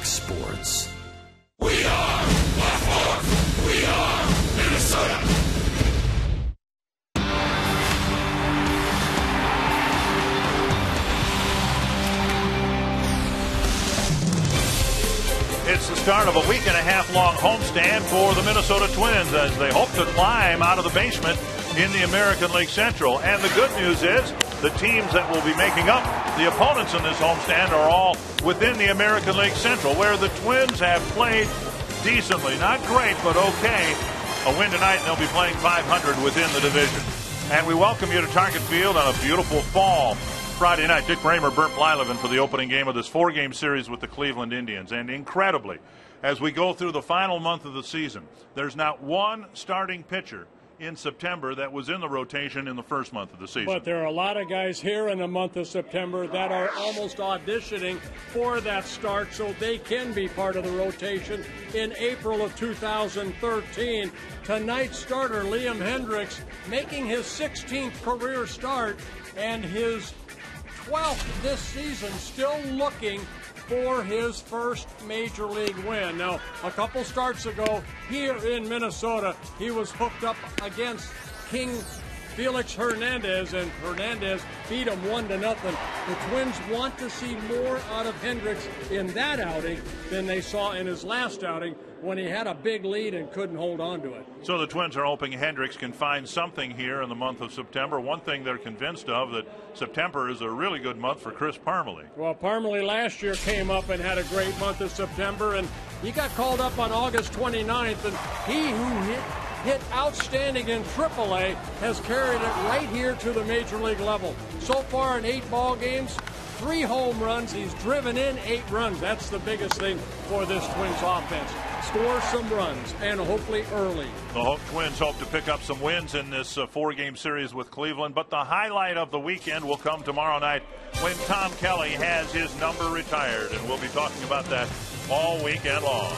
Fox Sports. We are Fox. We are Minnesota. It's the start of a week-and-a-half-long homestand for the Minnesota Twins as they hope to climb out of the basement in the American League Central. And the good news is the teams that will be making up the opponents in this homestand are all within the American League Central, where the Twins have played decently. Not great, but okay. A win tonight, and they'll be playing .500 within the division. And we welcome you to Target Field on a beautiful fall Friday night. Dick Raymer burnt Blyleven for the opening game of this four-game series with the Cleveland Indians. And incredibly, as we go through the final month of the season, there's not one starting pitcher in September that was in the rotation in the first month of the season. But there are a lot of guys here in the month of September that are almost auditioning for that start so they can be part of the rotation in April of 2013. Tonight's starter, Liam Hendriks, making his 16th career start and his 12th this season, still looking for his first major league win. Now, a couple starts ago here in Minnesota, he was hooked up against King Felix Hernandez, and Hernandez beat him 1-0. The Twins want to see more out of Hendriks in that outing than they saw in his last outing when he had a big lead and couldn't hold on to it. So the Twins are hoping Hendriks can find something here in the month of September. One thing they're convinced of, that September is a really good month for Chris Parmelee. Well, Parmelee last year came up and had a great month of September, and he got called up on August 29th, and he who hit outstanding in AAA has carried it right here to the major league level. So far in 8 ball games, 3 home runs. He's driven in 8 runs. That's the biggest thing for this Twins offense. Score some runs, and hopefully early. The Twins hope to pick up some wins in this 4-game series with Cleveland, but the highlight of the weekend will come tomorrow night when Tom Kelly has his number retired, and we'll be talking about that all weekend long.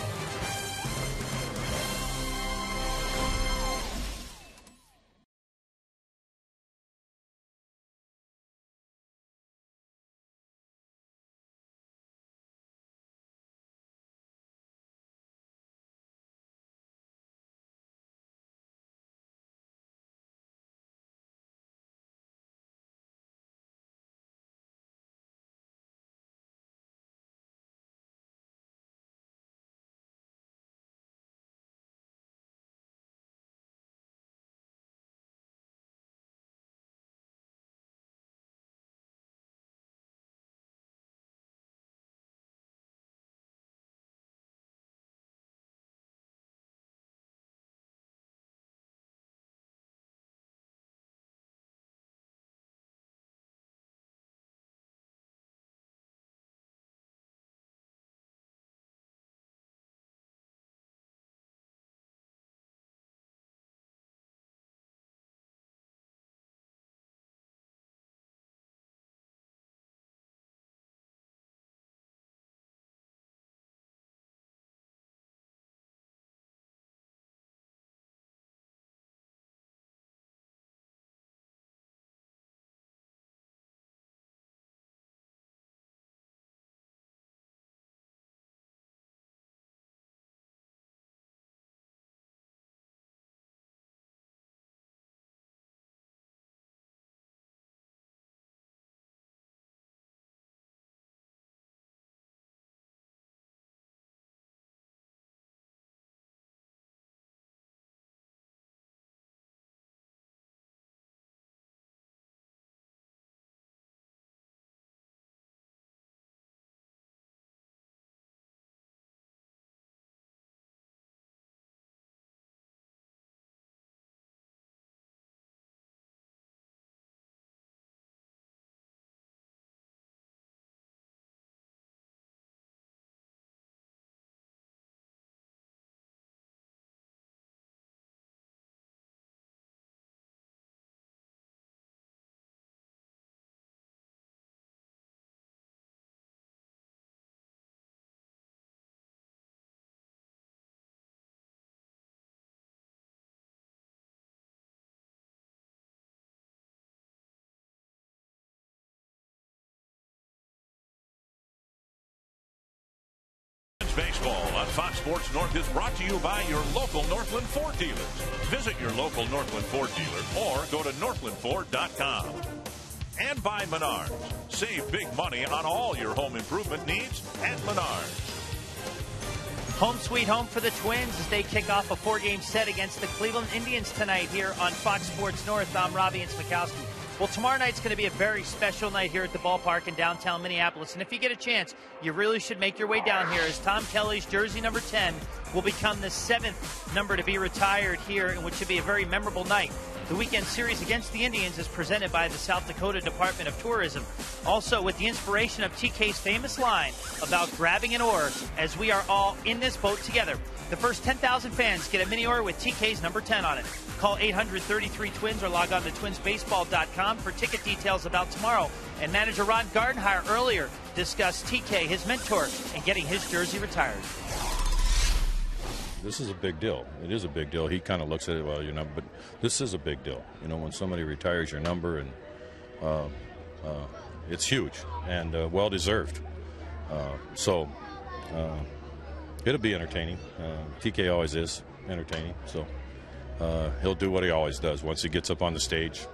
Baseball on Fox Sports North is brought to you by your local Northland Ford dealers. Visit your local Northland Ford dealer or go to northlandford.com. And by Menards. Save big money on all your home improvement needs at Menards. Home sweet home for the Twins as they kick off a 4-game set against the Cleveland Indians tonight here on Fox Sports North. I'm Robbie and Smikowski. Well, tomorrow night's going to be a very special night here at the ballpark in downtown Minneapolis. And if you get a chance, you really should make your way down here as Tom Kelly's jersey number 10 will become the 7th number to be retired here, in which should be a very memorable night. The weekend series against the Indians is presented by the South Dakota Department of Tourism. Also, with the inspiration of TK's famous line about grabbing an oar as we are all in this boat together. The first 10,000 fans get a mini oar with TK's number 10 on it. Call 833-TWINS or log on to twinsbaseball.com for ticket details about tomorrow. And manager Ron Gardenhire earlier discussed TK, his mentor, and getting his jersey retired. This is a big deal. It is a big deal. He kind of looks at it, well, but this is a big deal. When somebody retires your number, and it's huge and well-deserved. So it'll be entertaining. TK always is entertaining. So he'll do what he always does. Once he gets up on the stage,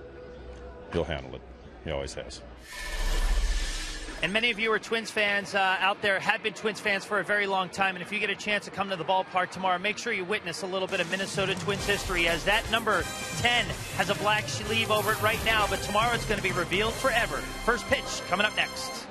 he'll handle it. He always has. And many of you are Twins fans out there, have been Twins fans for a very long time. And if you get a chance to come to the ballpark tomorrow, make sure you witness a little bit of Minnesota Twins history, as that number 10 has a black sleeve over it right now. But tomorrow it's going to be revealed forever. First pitch coming up next.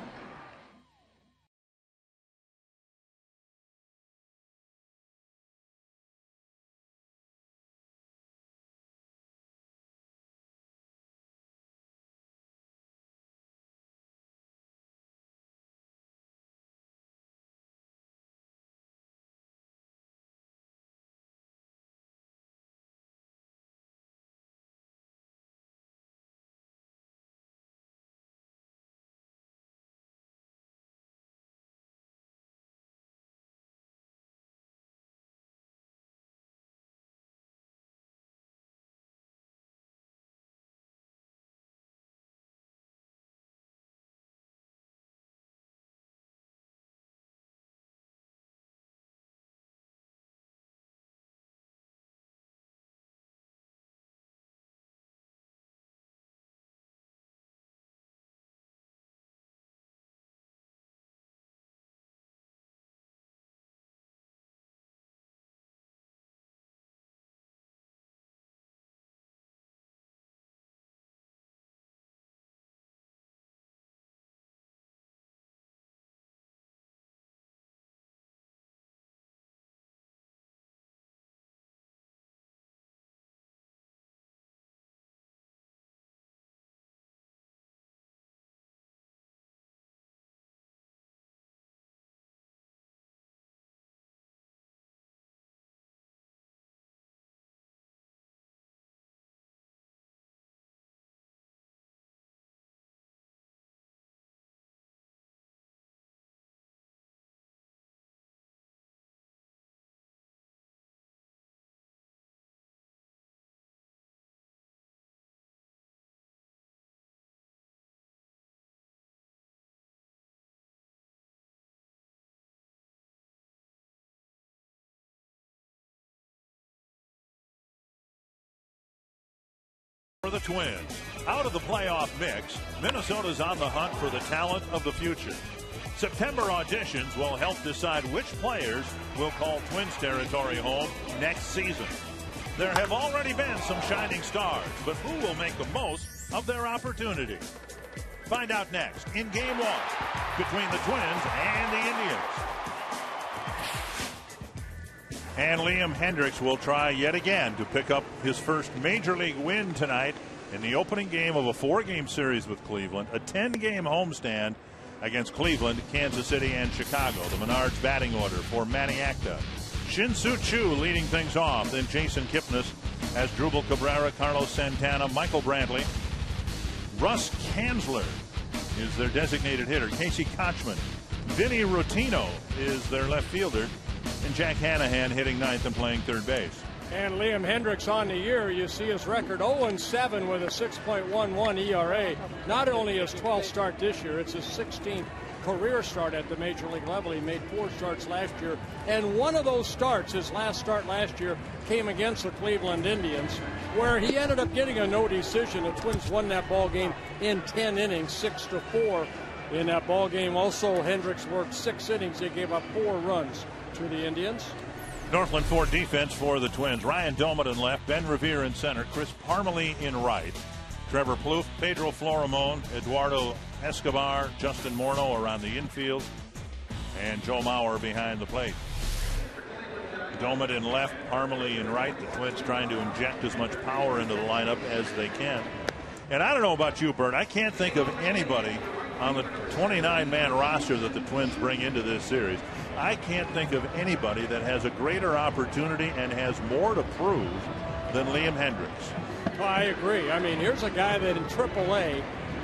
For the Twins, out of the playoff mix, Minnesota's on the hunt for the talent of the future. September auditions will help decide which players will call Twins territory home next season. There have already been some shining stars, but who will make the most of their opportunity? Find out next in Game 1 between the Twins and the Indians. And Liam Hendriks will try yet again to pick up his first major league win tonight in the opening game of a 4-game series with Cleveland, a 10-game homestand against Cleveland, Kansas City, and Chicago. The Menards batting order for Manny Acta. Shin-Soo Choo leading things off, then Jason Kipnis as Drupal Cabrera, Carlos Santana, Michael Brantley. Russ Kanzler is their designated hitter. Casey Kochman. Vinny Rotino is their left fielder. And Jack Hanahan hitting ninth and playing third base. And Liam Hendriks on the year, you see his record 0-7 with a 6.11 ERA. Not only his 12th start this year, it's his 16th career start at the major league level. He made 4 starts last year, and one of those starts, his last start last year, came against the Cleveland Indians, where he ended up getting a no decision. The Twins won that ball game in 10 innings, 6-4. In that ball game, also Hendricks worked 6 innings. They gave up 4 runs to the Indians. Northland Ford defense for the Twins. Ryan Domet in left, Ben Revere in center, Chris Parmelee in right, Trevor Plouffe, Pedro Florimon, Eduardo Escobar, Justin Morneau around the infield, and Joe Mauer behind the plate. Domet in left, Parmelee in right. The Twins trying to inject as much power into the lineup as they can. And I don't know about you, Bert, I can't think of anybody on the 29-man roster that the Twins bring into this series. I can't think of anybody that has a greater opportunity and has more to prove than Liam Hendricks. Well, I agree. I mean, here's a guy that in AAA,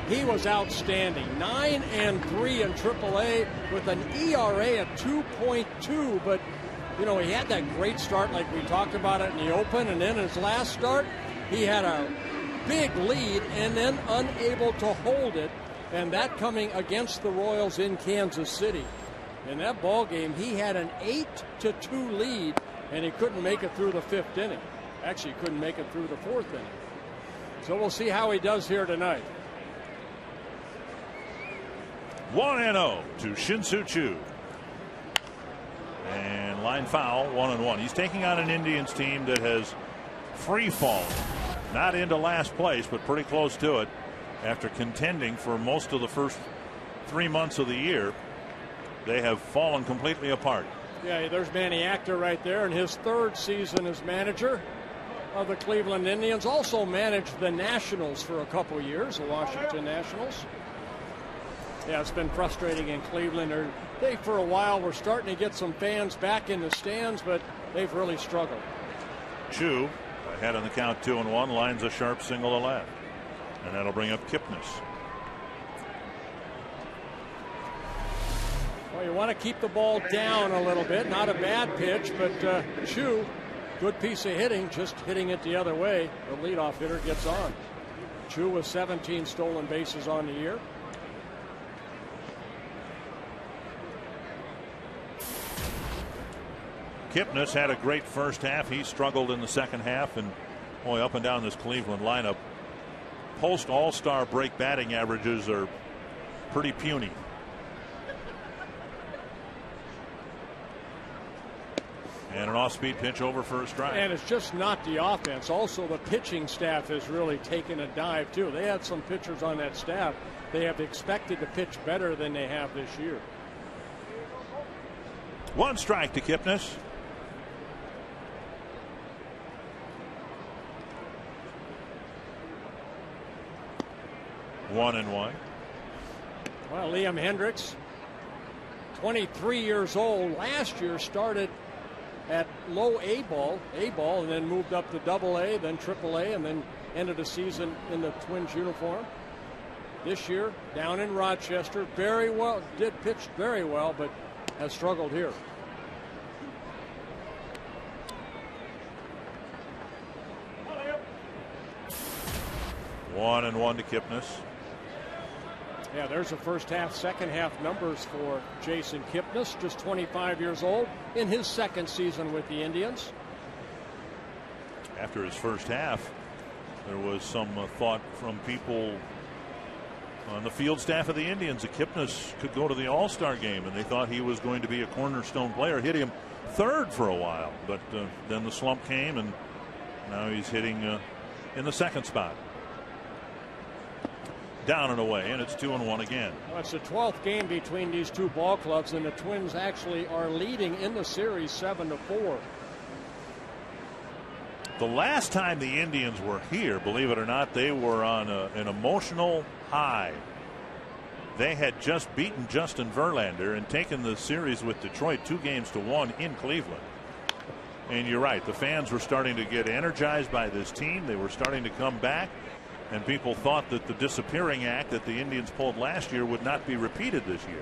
he was outstanding. 9-3 in AAA with an ERA at 2.2. But, you know, he had that great start like we talked about it in the open. And then his last start, he had a big lead and then unable to hold it. And that coming against the Royals in Kansas City. In that ball game, he had an 8-2 lead, and he couldn't make it through the 5th inning. Actually, couldn't make it through the 4th inning. So we'll see how he does here tonight. 1-0 to Shin-Soo Choo. And line foul, 1-1. He's taking on an Indians team that has free fallen. Not into last place, but pretty close to it after contending for most of the first 3 months of the year. They have fallen completely apart. Yeah, there's Manny Actor right there in his 3rd season as manager of the Cleveland Indians. Also managed the Nationals for a couple years, the Washington Nationals. Yeah, it's been frustrating in Cleveland. They, for a while, were starting to get some fans back in the stands, but they've really struggled. Choo, ahead on the count, 2-1, lines a sharp single to left. And that'll bring up Kipnis. Well, you want to keep the ball down a little bit. Not a bad pitch, but Choo, good piece of hitting, just hitting it the other way. The leadoff hitter gets on. Choo with 17 stolen bases on the year. Kipnis had a great first half. He struggled in the second half, and boy, up and down this Cleveland lineup, post All-Star break batting averages are pretty puny. And an off-speed pitch over for a strike. And it's just not the offense. Also, the pitching staff has really taken a dive, too. They had some pitchers on that staff. They have expected to pitch better than they have this year. 1 strike to Kipnis. One and one. Well, Liam Hendricks, 23 years old, last year started at low A ball, and then moved up to AA, then AAA, and then ended the season in the Twins uniform. This year, down in Rochester, very well, did pitch very well, but has struggled here. One and one to Kipnis. Yeah, there's the first half, second half numbers for Jason Kipnis, just 25 years old, in his 2nd season with the Indians. After his first half, there was some thought from people on the field staff of the Indians that Kipnis could go to the All-Star game, and they thought he was going to be a cornerstone player. Hit him 3rd for a while, but then the slump came, and now he's hitting in the 2nd spot. Down and away, and it's 2-1 again. Well, it's the 12th game between these two ball clubs, and the Twins actually are leading in the series 7-4. The last time the Indians were here, believe it or not, they were on an emotional high. They had just beaten Justin Verlander and taken the series with Detroit 2-1 in Cleveland. And you're right, the fans were starting to get energized by this team. They were starting to come back. And people thought that the disappearing act that the Indians pulled last year would not be repeated this year.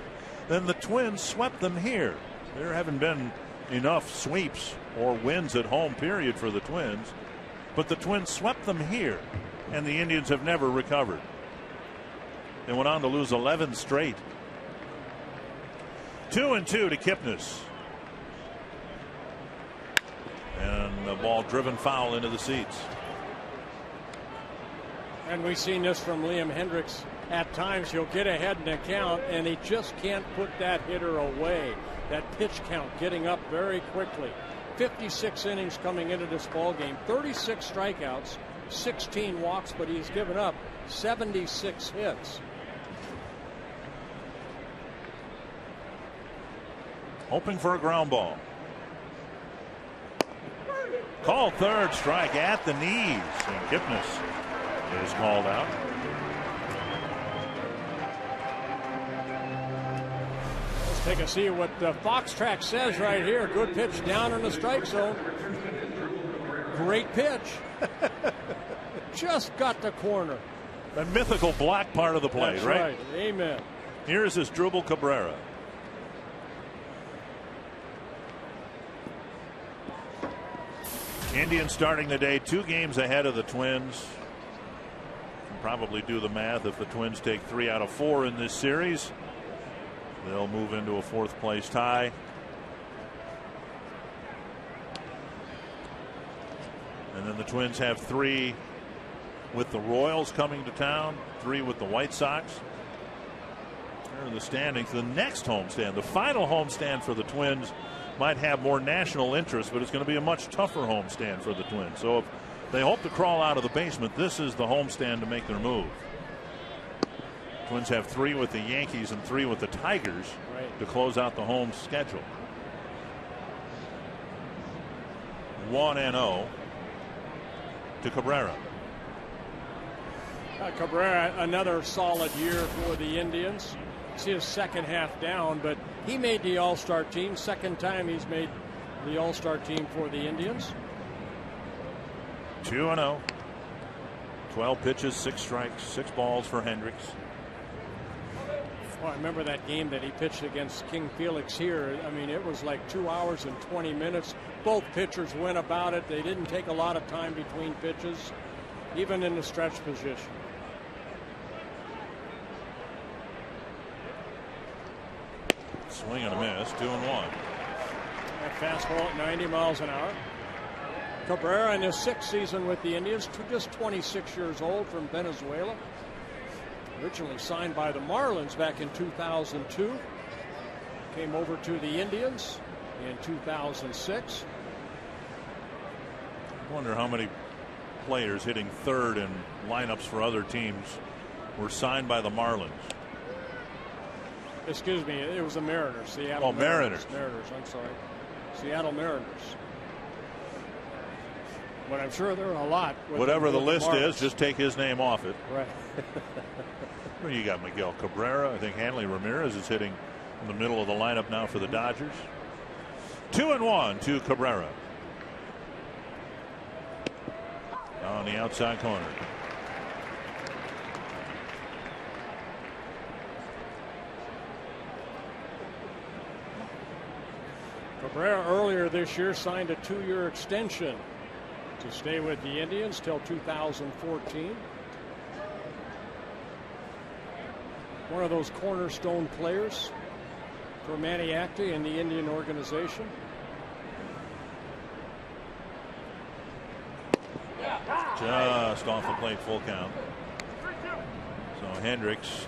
Then the Twins swept them here. There haven't been enough sweeps or wins at home, period, for the Twins. But the Twins swept them here, and the Indians have never recovered. They went on to lose 11 straight 2-2 to Kipnis. And the ball driven foul into the seats. And we've seen this from Liam Hendriks. At times he'll get ahead in a count and he just can't put that hitter away. That pitch count getting up very quickly. 56 innings coming into this ball game, 36 strikeouts, 16 walks, but he's given up 76 hits. Hoping for a ground ball. Called third, strike at the knees, and Kipnis is called out. Let's take a see what the Fox track says right here. Good pitch down in the strike zone. Great pitch. Just got the corner. The mythical black part of the plate. That's right? Amen. Here's his Drupal Cabrera. Indians starting the day 2 games ahead of the Twins. Can probably do the math. If the Twins take 3 out of 4 in this series, they'll move into a 4th place tie. And then the Twins have 3 with the Royals coming to town, 3 with the White Sox. There are the standings. The next homestand, the final homestand for the Twins, might have more national interest, but it's going to be a much tougher homestand for the Twins. So if they hope to crawl out of the basement, this is the homestand to make their move. Twins have 3 with the Yankees and 3 with the Tigers to close out the home schedule. 1-0 to Cabrera. Cabrera, another solid year for the Indians. It's his second half down, but he made the All-Star team. Second time he's made the All-Star team for the Indians. 2-0. 12 pitches, 6 strikes, 6 balls for Hendriks. Oh, I remember that game that he pitched against King Felix here. I mean, it was like 2 hours and 20 minutes. Both pitchers went about it. They didn't take a lot of time between pitches, even in the stretch position. Swing and a miss, 2-1. That fastball at 90 miles an hour. Cabrera in his 6th season with the Indians, just 26 years old, from Venezuela. Originally signed by the Marlins back in 2002. Came over to the Indians in 2006. I wonder how many players hitting third in lineups for other teams were signed by the Marlins. Excuse me, it was the Mariners. Seattle Mariners. Mariners, I'm sorry. Seattle Mariners. But I'm sure there are a lot. Whatever the list is, just take his name off it. Right. Well, you got Miguel Cabrera. I think Hanley Ramirez is hitting in the middle of the lineup now for the Dodgers. 2-1 to Cabrera. On the outside corner. Cabrera earlier this year signed a 2-year extension to stay with the Indians till 2014. One of those cornerstone players for Maniacti and the Indian organization. Just off the plate, full count. So Hendriks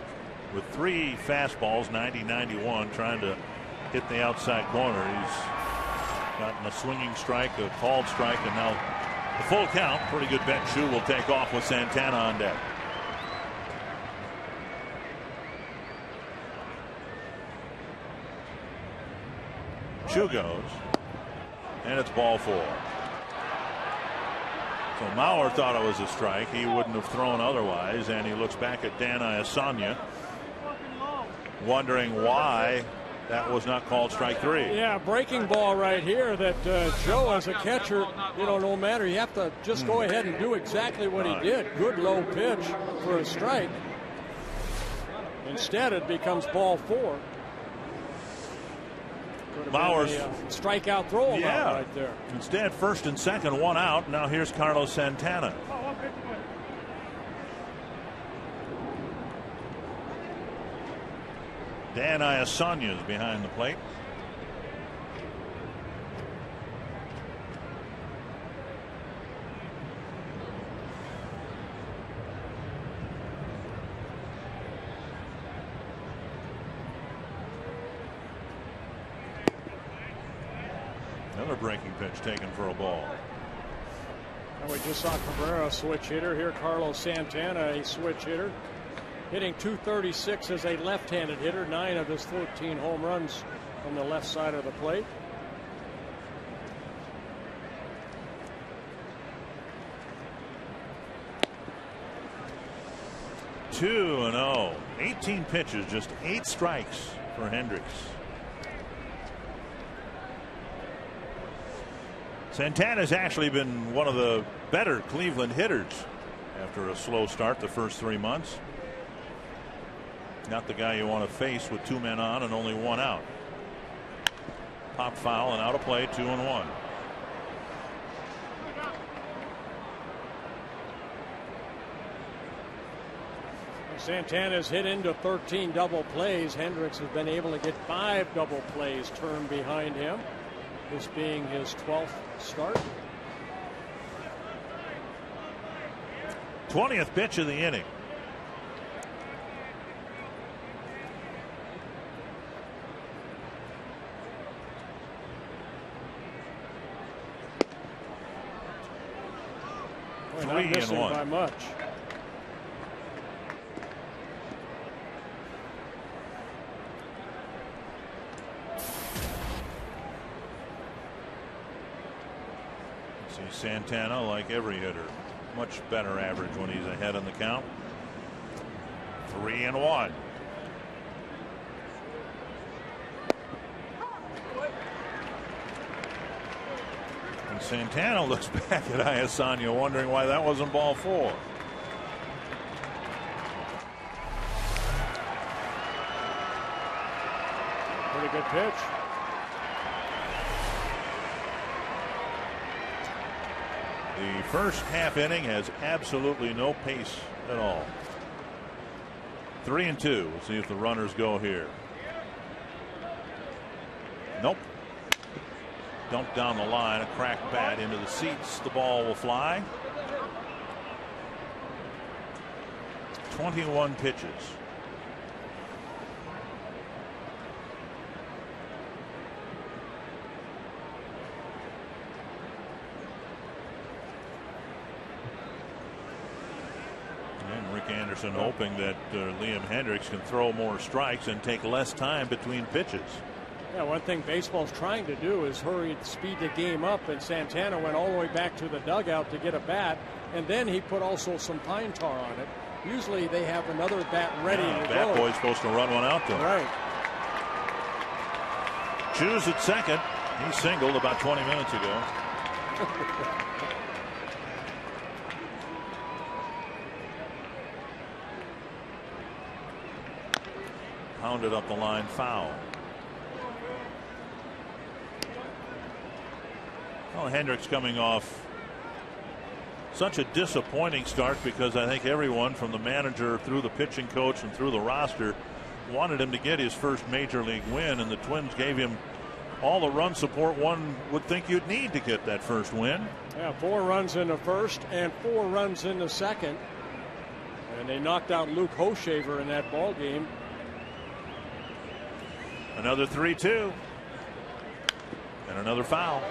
with 3 fastballs, 90-91, trying to hit the outside corner. He's gotten a swinging strike, a called strike, and now the full count. Pretty good bet. Chu will take off with Santana on deck. Chu goes, and it's ball 4. So Mauer thought it was a strike. He wouldn't have thrown otherwise, and he looks back at Dan Iasanya, wondering why that was not called strike 3. Yeah, breaking ball right here that Joe, as a catcher, no matter, you have to just go ahead and do exactly what he did. Good low pitch for a strike. Instead, it becomes ball 4. Mauer's strikeout throw him out right there. Instead, first and second, 1 out. Now here's Carlos Santana. Dan Iasanya is behind the plate. Another breaking pitch taken for a ball. And we just saw Cabrera switch hitter. Here Carlos Santana, a switch hitter, hitting .236 as a left-handed hitter. 9 of his 14 home runs from the left side of the plate. Two and 0. 18 pitches, just 8 strikes for Hendricks. Santana's actually been one of the better Cleveland hitters after a slow start the first 3 months. Not the guy you want to face with 2 men on and only 1 out. Pop foul and out of play, 2-1. Santana's hit into 13 double plays. Hendricks has been able to get 5 double plays turned behind him. This being his 12th start. 20th pitch of the inning. Not missing by much. Santana, like every hitter, much better average when he's ahead in the count. 3-1. And Santana looks back at Iasanya wondering why that wasn't ball 4. Pretty good pitch. The first half inning has absolutely no pace at all. 3-2. We'll see if the runners go here. Nope. Dumped down the line, a cracked bat into the seats. The ball will fly. 21 pitches. Anderson hoping that Liam Hendricks can throw more strikes and take less time between pitches. Yeah, one thing baseball's trying to do is speed the game up, and Santana went all the way back to the dugout to get a bat, and then he put also some pine tar on it. Usually they have another bat ready to go. Bat boy's supposed to run one out though. Right. Shoes at second. He singled about 20 minutes ago. Pounded up the line, foul. Well, Hendricks coming off such a disappointing start because I think everyone from the manager through the pitching coach and through the roster wanted him to get his first major league win, and the Twins gave him all the run support one would think you'd need to get that first win. Yeah, 4 runs in the first and 4 runs in the second, and they knocked out Luke Hochevar in that ball game. Another 3-2 and another foul.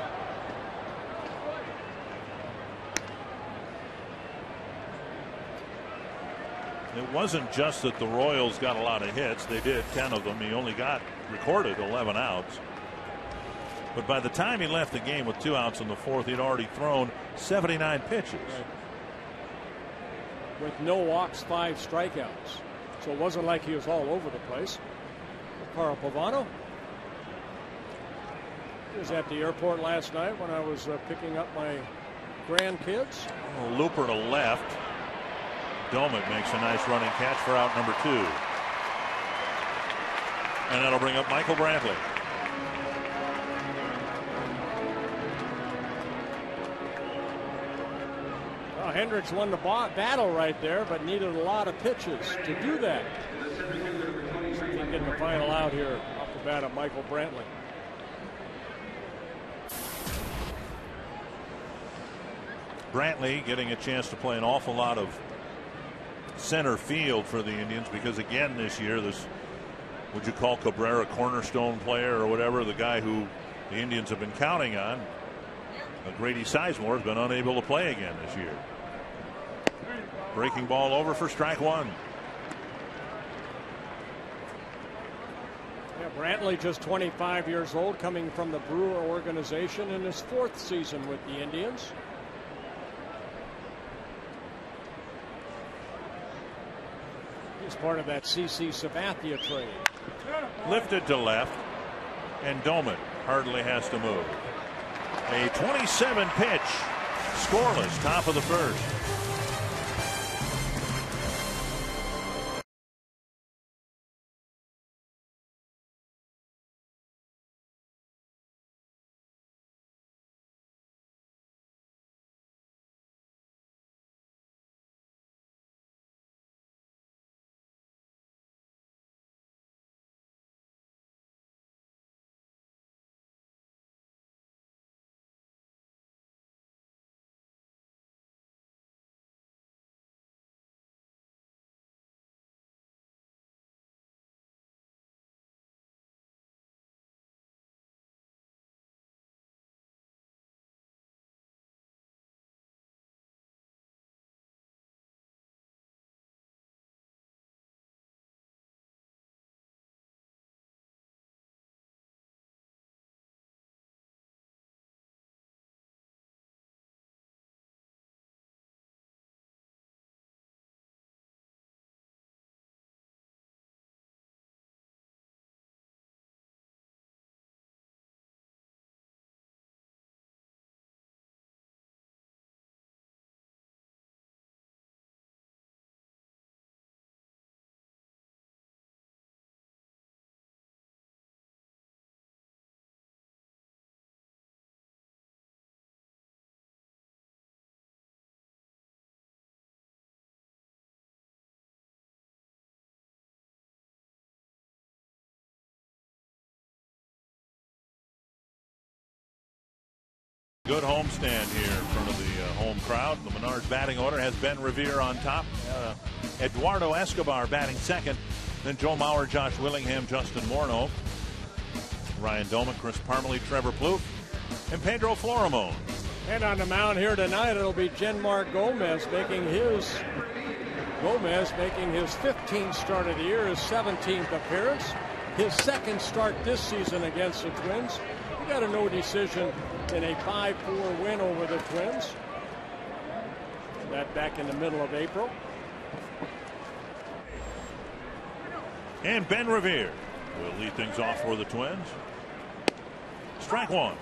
It wasn't just that the Royals got a lot of hits. They did 10 of them. He only recorded 11 outs. But by the time he left the game with 2 outs in the 4th, he'd already thrown 79 pitches. Right. With no walks, 5 strikeouts. So it wasn't like he was all over the place. Carl Pavano. He was at the airport last night when I was picking up my grandkids. A looper to left. Domit makes a nice running catch for out number 2. And that'll bring up Michael Brantley. Well, Hendricks won the battle right there, but needed a lot of pitches to do that. He can getting the final out here off the bat of Michael Brantley. Brantley getting a chance to play an awful lot of center field for the Indians, because again this year, this, would you call Cabrera a cornerstone player or whatever, the guy who the Indians have been counting on, Grady Sizemore, has been unable to play again this year. Breaking ball over for strike one. Yeah, Brantley just 25 years old, coming from the Brewer organization in his 4th season with the Indians. He's part of that CC Sabathia trade. Lifted to left, and Doman hardly has to move. A 27 pitch, scoreless, top of the first. Good homestand here in front of the home crowd. The Menards batting order has Ben Revere on top. Eduardo Escobar batting second. Then Joe Mauer, Josh Willingham, Justin Morneau, Ryan Doman, Chris Parmelee, Trevor Plouffe, and Pedro Florimon. And on the mound here tonight, it'll be Genmar Gomez making his 15th start of the year, his 17th appearance, his 2nd start this season against the Twins. He got a no decision in a 5-4 win over the Twins. That back in the middle of April. And Ben Revere will lead things off for the Twins. Strike one.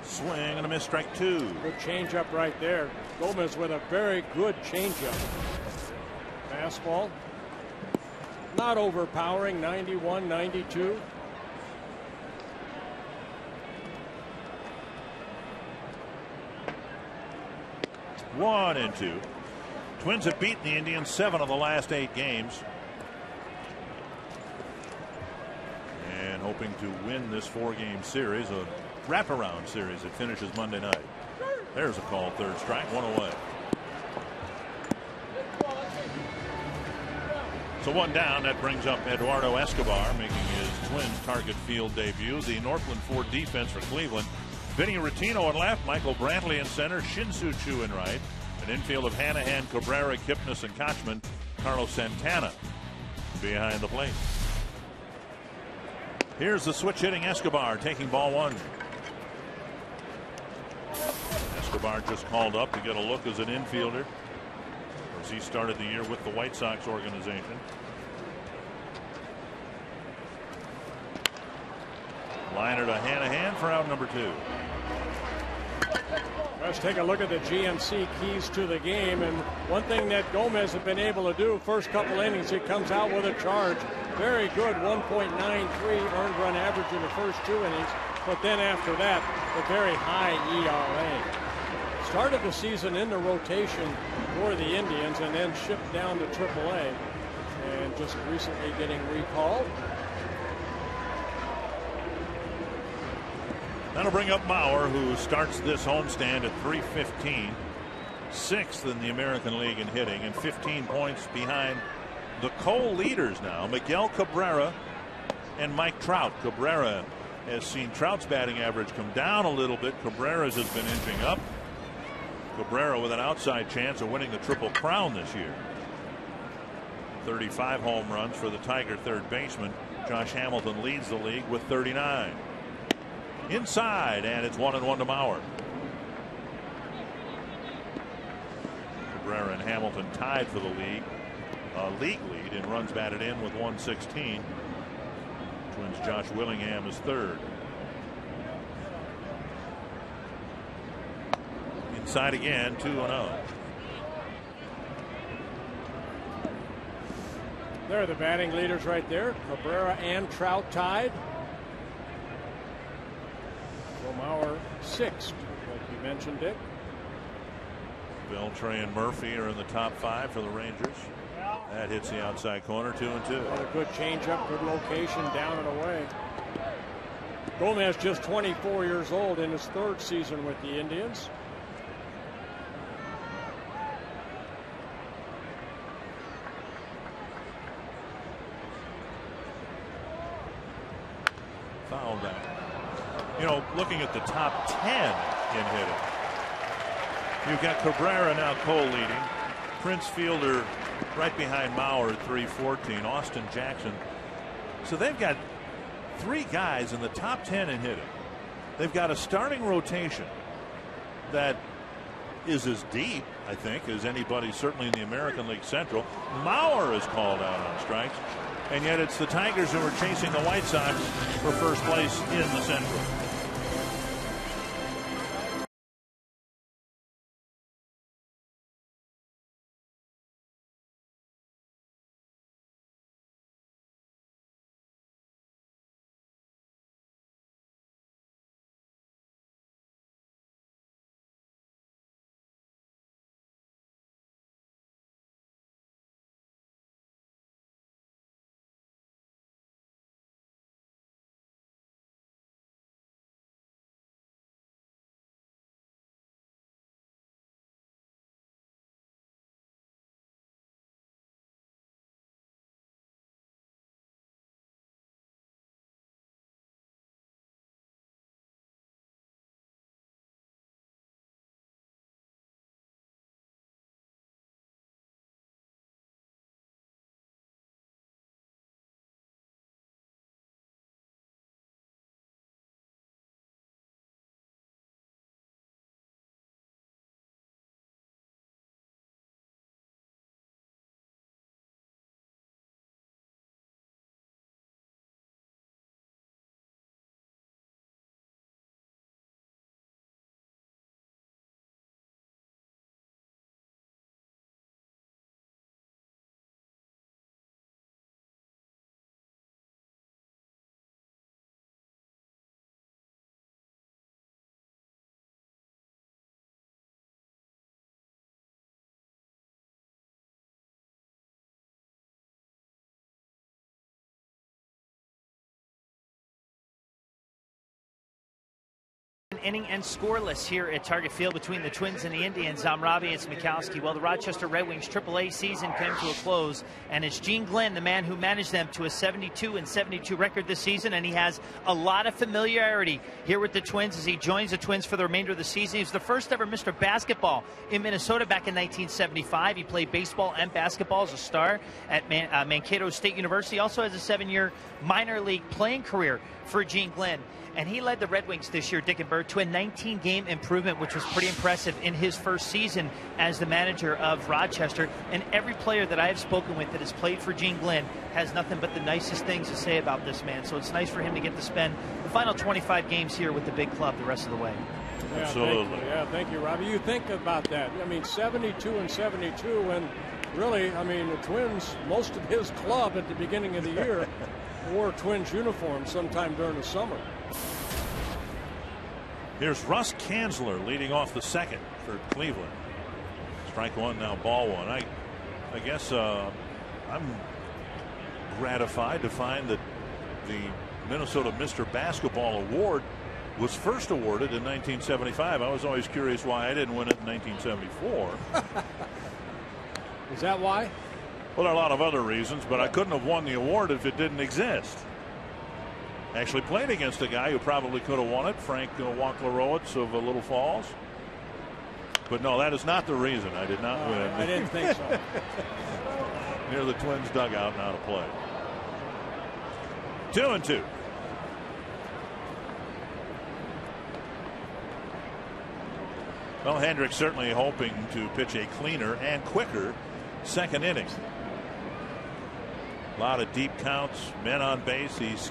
Swing and a miss, strike two. Good changeup right there. Gomez with a very good changeup. Fastball. Not overpowering, 91, 92. One and two. Twins have beaten the Indians 7 of the last 8 games. And hoping to win this 4-game series, a wraparound series that finishes Monday night. There's a call, third strike, one away. So one down. That brings up Eduardo Escobar, making his Twins target field debut. The Northland Ford defense for Cleveland. Vinny Rottino in left, Michael Brantley in center, Shin-Soo Choo in right. An infield of Hanahan, Cabrera, Kipnis, and Kochman. Carlos Santana behind the plate. Here's the switch hitting Escobar, taking ball one. Escobar just called up to get a look as an infielder, as he started the year with the White Sox organization. Liner to Hanahan for out number 2. Let's take a look at the GMC keys to the game. And one thing that Gomez has been able to do, first couple innings, he comes out with a charge. Very good, 1.93 earned run average in the first 2 innings. But then after that, a very high ERA. Started the season in the rotation for the Indians and then shipped down to AAA, and just recently getting recalled. That'll bring up Mauer, who starts this homestand at .315, 6th in the American League in hitting, and 15 points behind the co-leaders now, Miguel Cabrera and Mike Trout. Cabrera has seen Trout's batting average come down a little bit. Cabrera's has been inching up. Cabrera with an outside chance of winning the Triple Crown this year. 35 home runs for the Tiger third baseman. Josh Hamilton leads the league with 39. Inside, and it's 1-1 to Mauer. Cabrera and Hamilton tied for the league lead in runs batted in with 116. Twins Josh Willingham is third. Inside again, 2-0. They're the batting leaders right there. Cabrera and Trout tied. Mauer 6th, like you mentioned, Dick. Beltre and Murphy are in the top 5 for the Rangers. That hits the outside corner, 2-2. A good changeup, good location, down and away. Gomez just 24 years old in his 3rd season with the Indians. Foul back. You know, looking at the top 10 in hitting, you've got Cabrera now co-leading, Prince Fielder right behind Mauer at .314, Austin Jackson. So they've got 3 guys in the top 10 in hitting. They've got a starting rotation that is as deep, I think, as anybody, certainly in the American League Central. Mauer is called out on strikes, and yet it's the Tigers who are chasing the White Sox for first place in the Central. Inning and scoreless here at Target Field between the Twins and the Indians. I'm Robbie and Smikowski. Well, the Rochester Red Wings AAA season came to a close, and it's Gene Glenn, the man who managed them to a 72-72 record this season, and he has a lot of familiarity here with the Twins as he joins the Twins for the remainder of the season. He was the first ever Mr. Basketball in Minnesota back in 1975. He played baseball and basketball as a star at Mankato State University. He also has a 7-year minor league playing career for Gene Glenn. And he led the Red Wings this year, Dick and Bird, to a 19-game improvement, which was pretty impressive in his first season as the manager of Rochester. And every player that I have spoken with that has played for Gene Glenn has nothing but the nicest things to say about this man. So it's nice for him to get to spend the final 25 games here with the big club the rest of the way. Yeah, absolutely. Thank you, Robbie. You think about that. I mean, 72-72, and really, I mean, the Twins, most of his club at the beginning of the year wore Twins uniforms sometime during the summer. Here's Russ Kanzler leading off the second for Cleveland. Strike one, now ball one. I guess I'm gratified to find that the Minnesota Mr. Basketball Award was first awarded in 1975. I was always curious why I didn't win it in 1974. Is that why? Well, there are a lot of other reasons, but I couldn't have won the award if it didn't exist. Actually played against a guy who probably could have won it, Frank Wachlerowicz of Little Falls. But no, that is not the reason I did not win. I didn't think so. Near the Twins dugout, now to play. 2-2. Well, Hendricks certainly hoping to pitch a cleaner and quicker second inning. A lot of deep counts, men on base. He's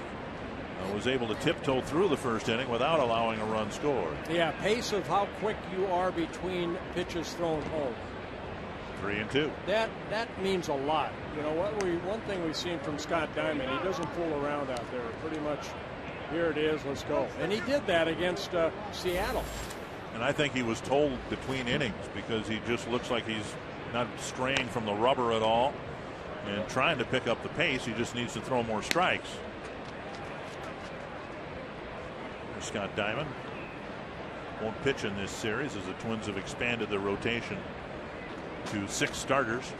was able to tiptoe through the first inning without allowing a run scored. Yeah, pace of how quick you are between pitches thrown home. 3-2. That means a lot. You know what? One thing we've seen from Scott Diamond, he doesn't fool around out there. Pretty much, here it is, let's go. And he did that against Seattle. And I think he was told between innings, because he just looks like he's not straying from the rubber at all and trying to pick up the pace. He just needs to throw more strikes. There's Scott Diamond. Won't pitch in this series as the Twins have expanded their rotation to 6 starters.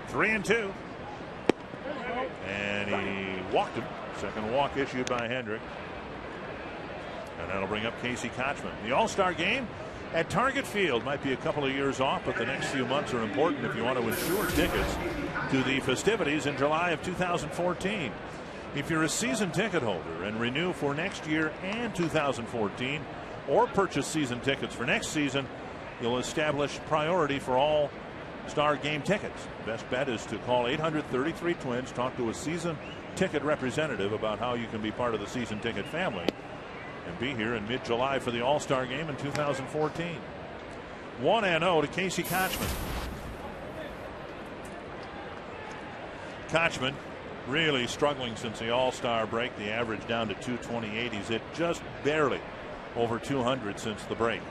3-2. And he walked him. Second walk issued by Hendrick. And that'll bring up Casey Kochman. The All-Star game at Target Field might be a couple of years off, but the next few months are important if you want to ensure tickets to the festivities in July of 2014. If you're a season ticket holder and renew for next year and 2014, or purchase season tickets for next season, you'll establish priority for all Star game tickets. Best bet is to call 833-TWINS, talk to a season ticket representative about how you can be part of the season ticket family and be here in mid-July for the All-Star game in 2014. 1-0 to Casey Kochman. Kochman really struggling since the All-Star break. The average down to 228. He's hit just barely over 200 since the break.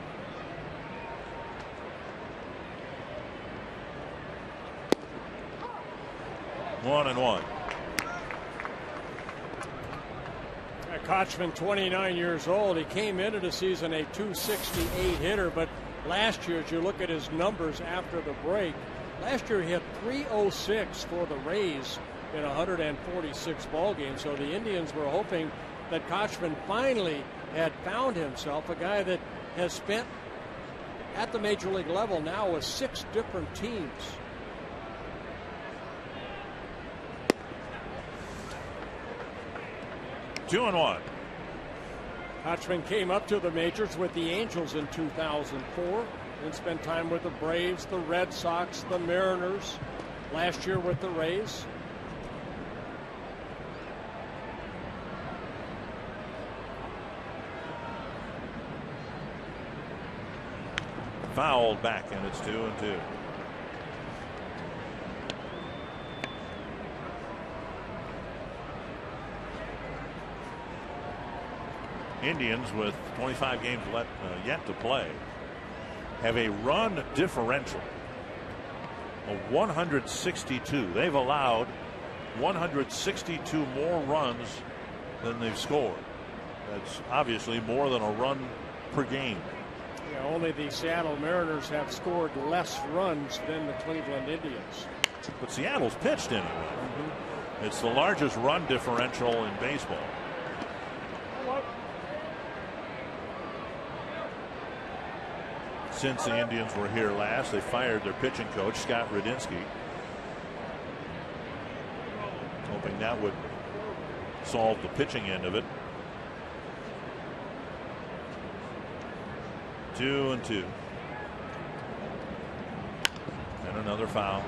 One and one. Kochman, 29 years old. He came into the season a 268 hitter, but last year, as you look at his numbers after the break, last year he hit 306 for the Rays in 146 ball games. So the Indians were hoping that Kochman finally had found himself a guy that has spent at the major league level now with 6 different teams. Two and one. Kochman came up to the majors with the Angels in 2004 and spent time with the Braves, the Red Sox, the Mariners, last year with the Rays. Fouled back, and it's 2-2. Indians, with 25 games yet to play, have a run differential of 162. They've allowed 162 more runs than they've scored. That's obviously more than a run per game. Yeah, only the Seattle Mariners have scored less runs than the Cleveland Indians. But Seattle's pitched anyway. It's the largest run differential in baseball. Since the Indians were here last, they fired their pitching coach, Scott Radinsky, hoping that would solve the pitching end of it. 2-2. And another foul.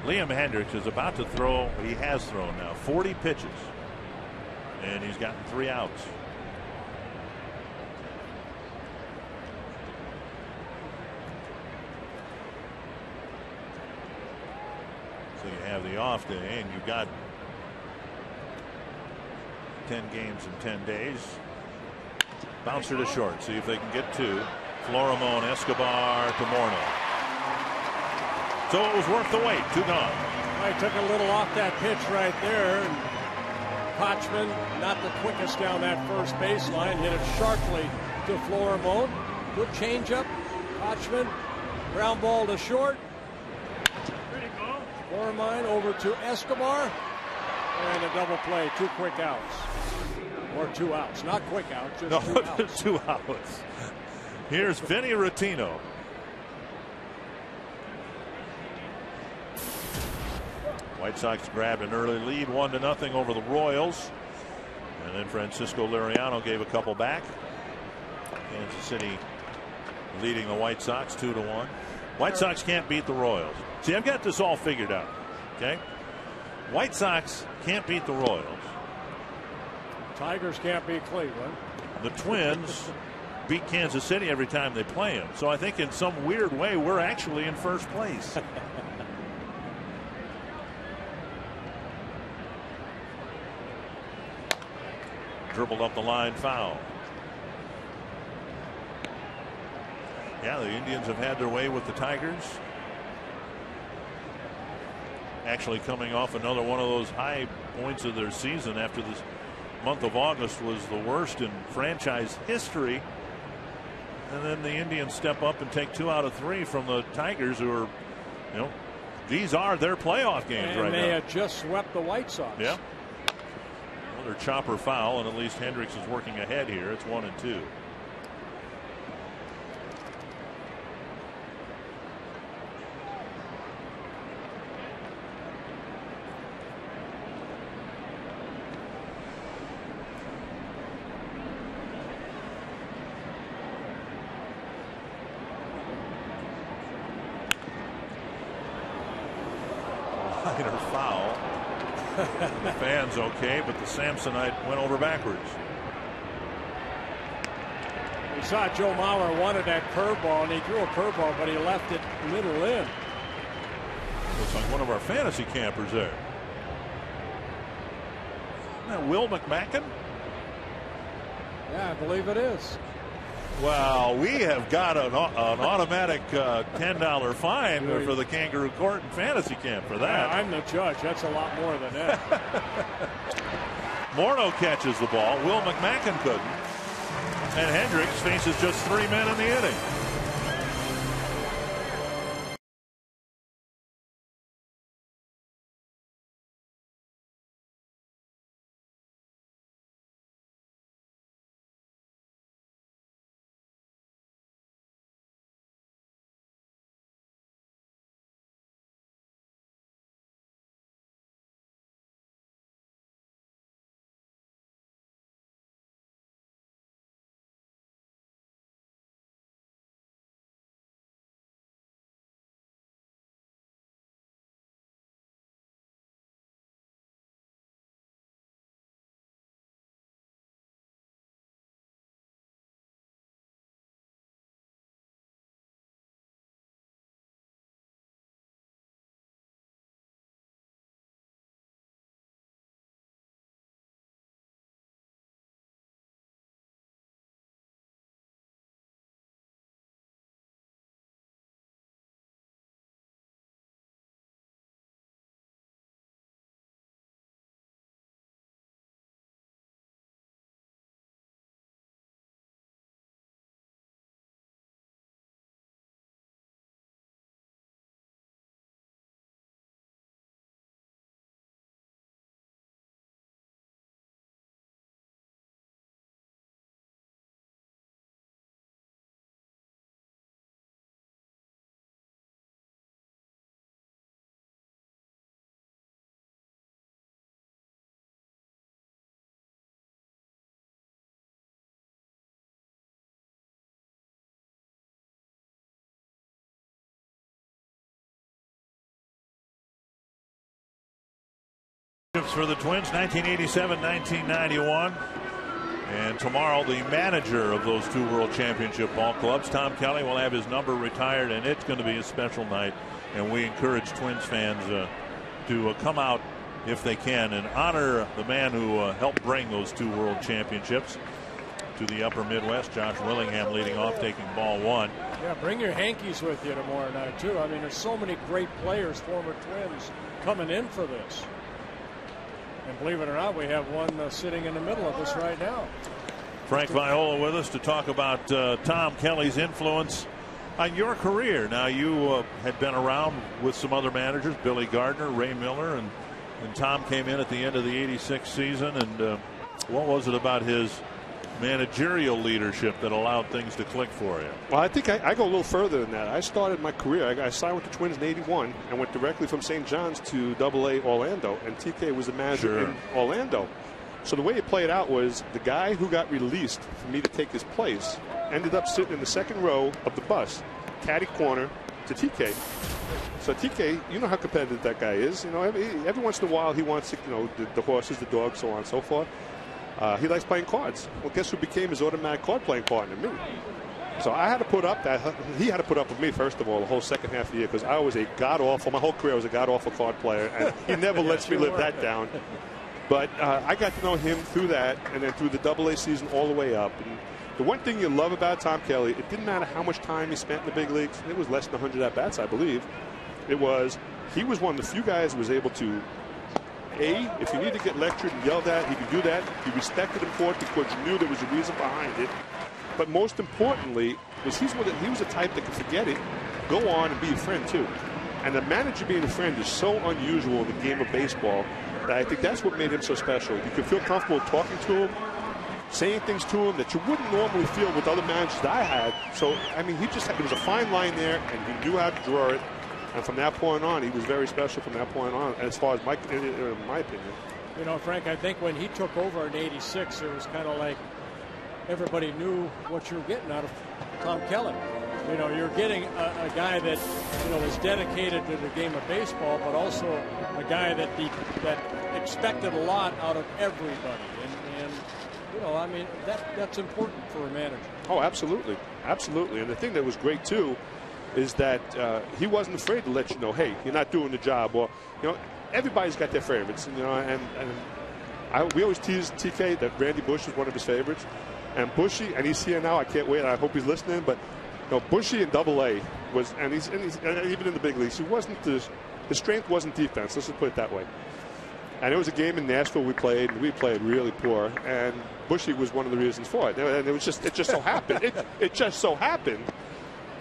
Liam Hendriks is about to throw. He has thrown now 40 pitches, and he's gotten 3 outs. So you have the off day, and you've got 10 games in 10 days. Bouncer to short. See if they can get two. Florimon, Escobar to Morneau. So it was worth the wait. 2 gone. Well, he took a little off that pitch right there. And Kochman, not the quickest down that first baseline, hit it sharply to Florimon. Good changeup. Kochman, ground ball to short. Florimon over to Escobar. And a double play. 2 quick outs. Or 2 outs. Not quick outs, just 2 outs. 2 outs. Here's Vinny Rottino. White Sox grabbed an early lead, 1-0 over the Royals. And then Francisco Liriano gave a couple back. Kansas City leading the White Sox 2-1. White Sox can't beat the Royals. See, I've got this all figured out. Okay. White Sox can't beat the Royals. Tigers can't beat Cleveland. The Twins beat Kansas City every time they play them. So I think in some weird way we're actually in first place. Dribbled up the line, foul. Yeah, the Indians have had their way with the Tigers. Actually coming off another one of those high points of their season after this month of August was the worst in franchise history. And then the Indians step up and take 2 out of 3 from the Tigers, who are, you know, these are their playoff games and right now. they had just swept the White Sox. Yeah. Another chopper foul, and at least Hendricks is working ahead here. It's 1-2. Minor foul. The fans okay, but the Samsonite went over backwards. We saw Joe Mauer wanted that curveball, and he threw a curveball, but he left it middle in. Looks like one of our fantasy campers there. Isn't that Will McMacken? Yeah, I believe it is. Well, we have got an automatic $10 fine for the Kangaroo Court and Fantasy Camp for that. Yeah, I'm the judge. That's a lot more than that. Morneau catches the ball. Will McMacken couldn't. And Hendricks faces just 3 men in the inning. For the Twins, 1987-1991. And tomorrow, the manager of those 2 World Championship ball clubs, Tom Kelly, will have his number retired, and it's going to be a special night. And we encourage Twins fans to come out if they can, and honor the man who helped bring those 2 world championships to the upper Midwest. Josh Willingham leading off, taking ball 1. Yeah, bring your Hankies with you tomorrow night, too. I mean, there's so many great players, former Twins, coming in for this. And believe it or not, we have one sitting in the middle of us right now. Frank Viola with us to talk about Tom Kelly's influence on your career. Now, you had been around with some other managers, Billy Gardner, Ray Miller, and Tom came in at the end of the '86 season. And what was it about his managerial leadership that allowed things to click for you? Well, I think I go a little further than that. I started my career. I signed with the Twins in '81 and went directly from St. John's to AA Orlando, and TK was the manager in Orlando. So the way it played out was the guy who got released for me to take his place ended up sitting in the second row of the bus, caddy corner to TK. So TK, you know how competitive that guy is. You know, every once in a while he wants to, you know, the horses, the dogs, so on and so forth. He likes playing cards. Well, guess who became his automatic card playing partner? Me. So I had to put up that. He had to put up with me, first of all, the whole second half of the year, because I was a god-awful, my whole career I was a god-awful card player, and he never lets me live that down. But I got to know him through that, and then through the AA season all the way up. And the one thing you love about Tom Kelly, it didn't matter how much time he spent in the big leagues. It was less than 100 at-bats, I believe. He was one of the few guys who was able to, if you need to get lectured and yelled at, he could do that. He respected him for it because you knew there was a reason behind it. But most importantly, was he was a type that could forget it, go on and be a friend too. And the manager being a friend is so unusual in the game of baseball that I think that's what made him so special. You could feel comfortable talking to him, saying things to him that you wouldn't normally feel with other managers that I had. So, I mean, there was a fine line there, and he knew how to draw it. And from that point on, he was very special from that point on, as far as my opinion. You know, Frank, I think when he took over in '86, it was kind of like everybody knew what you were getting out of Tom Kelly. You know, you're getting a guy that, you know, was dedicated to the game of baseball, but also a guy that expected a lot out of everybody. And you know, I mean, that's important for a manager. Oh, absolutely. Absolutely. And the thing that was great, too, is that he wasn't afraid to let you know, hey, you're not doing the job. Or, you know, everybody's got their favorites. You know, and we always tease TK that Randy Bush is one of his favorites. And Bushy, and he's here now, I can't wait, I hope he's listening, but you know, Bushy in AA was, and he's even in the big leagues, his strength wasn't defense, let's just put it that way. And it was a game in Nashville we played, and we played really poor, and Bushy was one of the reasons for it. And it just so happened. It just so happened.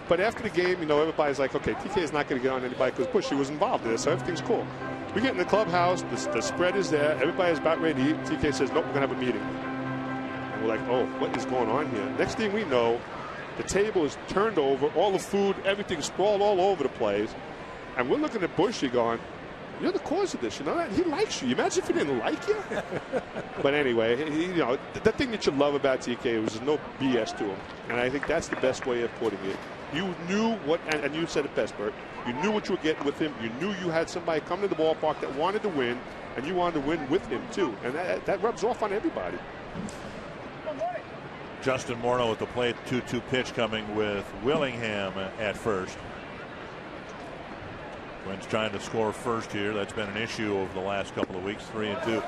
But after the game, you know, everybody's like, okay, TK is not going to get on anybody because Bushy was involved in it, so everything's cool. We get in the clubhouse, the spread is there, everybody's about ready to eat. TK says, nope, we're going to have a meeting. And we're like, oh, what is going on here? Next thing we know, the table is turned over, all the food, everything sprawled all over the place. And we're looking at Bushy going, you're the cause of this, you know that? He likes you. Imagine if he didn't like you. But anyway, you know, the thing that you love about TK was there's no BS to him. And I think that's the best way of putting it. You knew what, and you said it best, Bert, you knew what you were getting with him. You knew you had somebody come to the ballpark that wanted to win, and you wanted to win with him, too. And that rubs off on everybody. Justin Morneau at the plate, 2-2 pitch coming with Willingham at first. Twins trying to score first here. That's been an issue over the last couple of weeks, 3-2.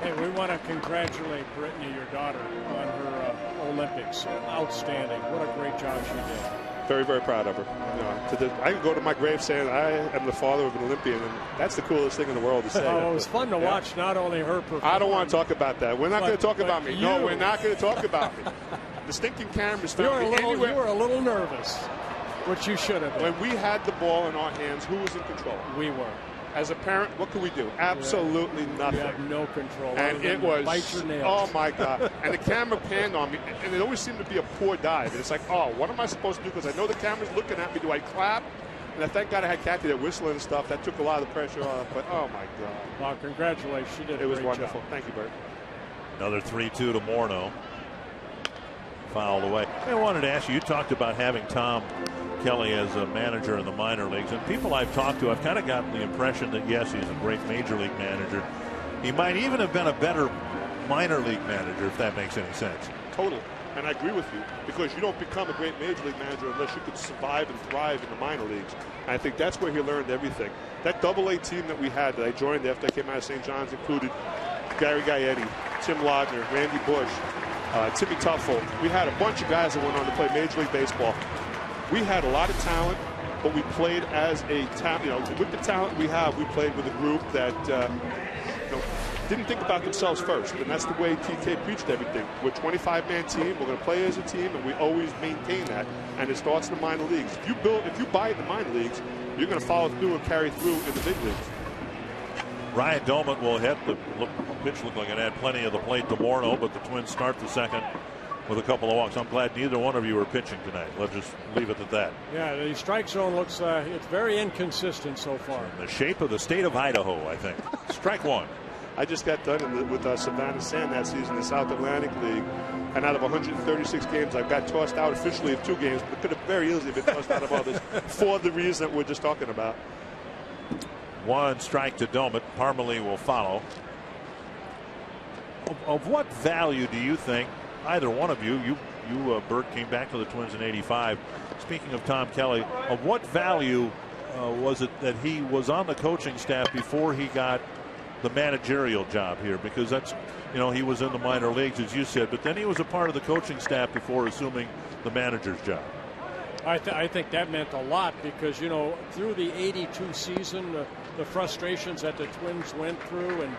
Hey, we want to congratulate Brittany, your daughter, on her Olympics. Outstanding. What a great job she did. Very, very proud of her. You know, I can go to my grave saying I am the father of an Olympian, and that's the coolest thing in the world to say. Oh, it was fun to watch not only her perform. I don't want to talk about that. We're not going to talk about me. No, we're not going to talk about me. The stinking cameras found me anywhere. You were a little nervous, which you should have been. When we had the ball in our hands, who was in control? We were. As a parent, what could we do? Absolutely nothing. You have no control. And it was, bite your nails. Oh my God. And the camera panned on me, and it always seemed to be a poor dive. And it's like, oh, what am I supposed to do? Because I know the camera's looking at me. Do I clap? And I thank God I had Kathy that whistling and stuff. That took a lot of the pressure off. But oh my God. Well, congratulations. She did a great job. It was wonderful. Thank you, Bert. Another 3-2 to Morneau. Fouled away. I wanted to ask you talked about having Tom Kelly as a manager in the minor leagues, and people I've talked to, I've kind of gotten the impression that yes, he's a great major league manager. He might even have been a better minor league manager, if that makes any sense. Totally. And I agree with you, because you don't become a great major league manager unless you could survive and thrive in the minor leagues. And I think that's where he learned everything. That AA team that we had that I joined after I came out of St. John's included Gary Gaetti, Tim Laudner, Randy Bush, Timmy Tuffle. We had a bunch of guys that went on to play Major League Baseball. We had a lot of talent, but we played as a talent. With the talent we have, we played with a group that didn't think about themselves first, and that's the way TK preached everything. We're a 25-man team. We're going to play as a team, and we always maintain that. And it starts in the minor leagues. If you buy it in the minor leagues, you're going to follow through and carry through in the big leagues. Ryan Doman will hit. The pitch looked like it had plenty of the plate to Morneau, but the Twins start the second with a couple of walks. I'm glad neither one of you are pitching tonight. Let's just leave it at that. Yeah, the strike zone looks it's very inconsistent so far. In the shape of the state of Idaho, I think. Strike one. I just got done with Savannah Sand that season in the South Atlantic League. And out of 136 games, I got tossed out officially of 2 games, but could have very easily been tossed out of others for the reason that we're just talking about. 1 strike to Doman. Parmalee will follow. Of what value do you think, either one of you, Bert, came back to the Twins in '85. Speaking of Tom Kelly, of what value was it that he was on the coaching staff before he got the managerial job here? Because that's, he was in the minor leagues, as you said, but then he was a part of the coaching staff before assuming the manager's job. I think that meant a lot because, through the '82 season, the frustrations that the Twins went through and,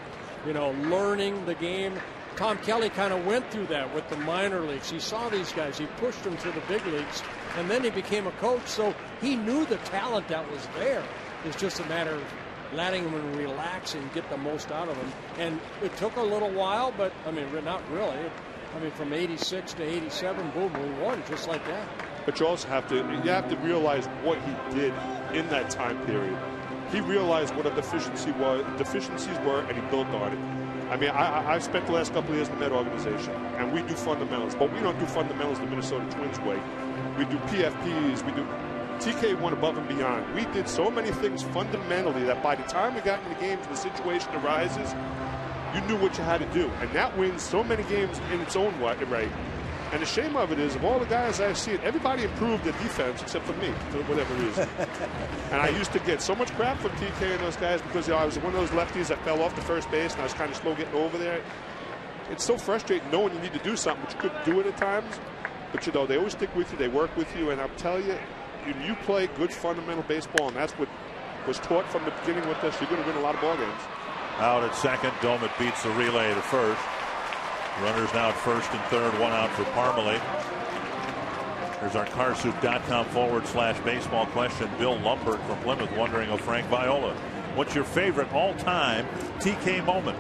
learning the game. Tom Kelly kind of went through that with the minor leagues. He saw these guys. He pushed them to the big leagues, and then he became a coach. So he knew the talent that was there. It's just a matter of letting them relax and get the most out of them. And it took a little while, but, not really. From '86 to '87, boom, we won just like that. But you also have to realize what he did in that time period. He realized what a deficiencies were, and he built on it. I've spent the last couple of years in the Met organization, and we do fundamentals, but we don't do fundamentals the Minnesota Twins way. We do PFPs, TK went above and beyond. We did so many things fundamentally that by the time we got into the games and the situation arises, you knew what you had to do. And that wins so many games in its own way. And the shame of it is, of all the guys I've seen, everybody improved their defense except for me, for whatever reason. And I used to get so much crap from TK and those guys because I was one of those lefties that fell off the first base and I was kind of slow getting over there. It's so frustrating knowing you need to do something, but you couldn't do it at times. But, they always stick with you. They work with you. And I'll tell you, you play good fundamental baseball, and that's what was taught from the beginning with us. You're going to win a lot of ball games. Out at second, Doman beats the relay to first. Runners now at first and third, 1 out for Parmalee. There's our carsoup.com /baseball question. Bill Lumpert from Plymouth wondering of Frank Viola. What's your favorite all-time TK moment?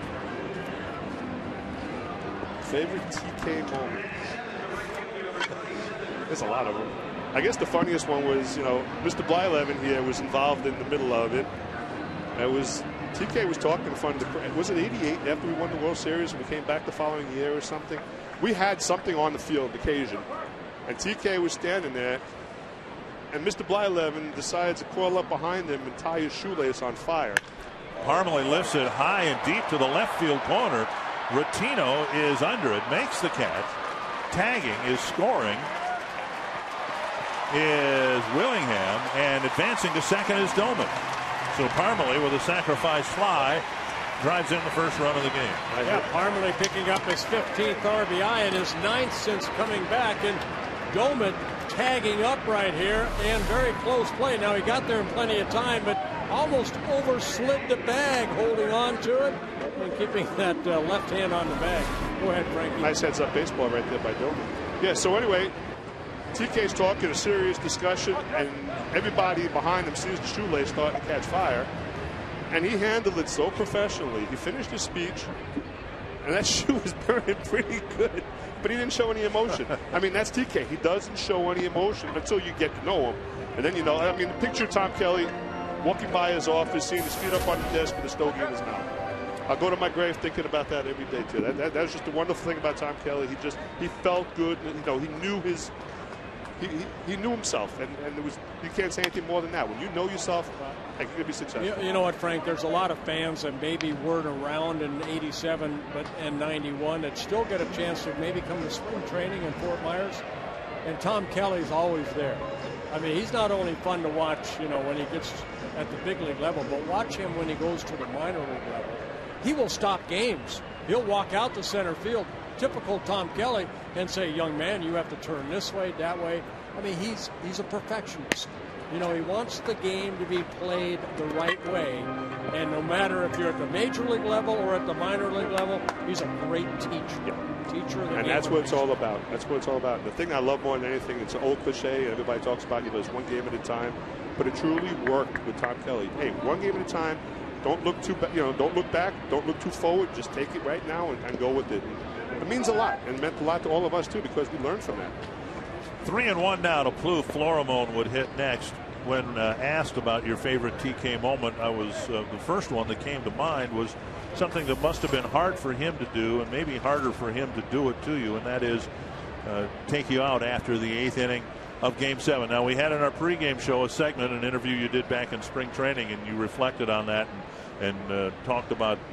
Favorite TK moment? There's a lot of them. I guess the funniest one was, Mr. Blyleven here was involved in the middle of it. TK was talking in front of the crowd. Was it '88 after we won the World Series and we came back the following year or something? We had something on the field occasion. And TK was standing there, and Mr. Blyleven decides to crawl up behind him and tie his shoelace on fire. Parmalee lifts it high and deep to the left field corner. Rottino is under it, makes the catch. Tagging is scoring is Willingham, and advancing to second is Doman. So Parmalee with a sacrifice fly drives in the first run of the game. Yeah, Parmalee picking up his 15th RBI and his 9th since coming back, and Doman tagging up right here, and very close play. Now he got there in plenty of time, but almost overslid the bag, holding on to it and keeping that left hand on the bag. Go ahead, Frankie. Nice heads-up baseball right there by Doman. Yeah, so anyway, TK's talking, a serious discussion, and everybody behind him sees the shoelace starting to catch fire. And he handled it so professionally. He finished his speech, and that shoe was burning pretty good. But he didn't show any emotion. That's TK. He doesn't show any emotion until you get to know him. And then, picture Tom Kelly walking by his office, seeing his feet up on the desk with a stogie in his mouth. I'll go to my grave thinking about that every day, too. That was just a wonderful thing about Tom Kelly. He felt good. He knew he knew himself, and it was, you can't say anything more than that. When you know yourself, you're going to be successful. You know what, Frank? There's a lot of fans that maybe weren't around in '87 and '91 that still get a chance to maybe come to spring training in Fort Myers, and Tom Kelly's always there. I mean, he's not only fun to watch, when he gets at the big league level, but watch him when he goes to the minor league level. He will stop games. He'll walk out to center field, typical Tom Kelly, and say, young man, you have to turn this way, that way. I mean, he's a perfectionist. He wants the game to be played the right way. And no matter if you're at the major league level or at the minor league level, he's a great teacher. Yeah. Teacher of the game. And that's what it's all about. That's what it's all about. The thing I love more than anything, it's an old cliche, and everybody talks about, it's one game at a time. But it truly worked with Tom Kelly. Hey, one game at a time. Don't look too, don't look back. Don't look too forward. Just take it right now and go with it. And it means a lot, and it meant a lot to all of us too, because we learned from that. 3-1 now to Plouffe. Florimone would hit next. When asked about your favorite TK moment, I was the first one that came to mind was something that must have been hard for him to do, and maybe harder for him to do it to you, and that is take you out after the 8th inning of Game 7. Now, we had in our pregame show a segment, an interview you did back in spring training, and you reflected on that and talked about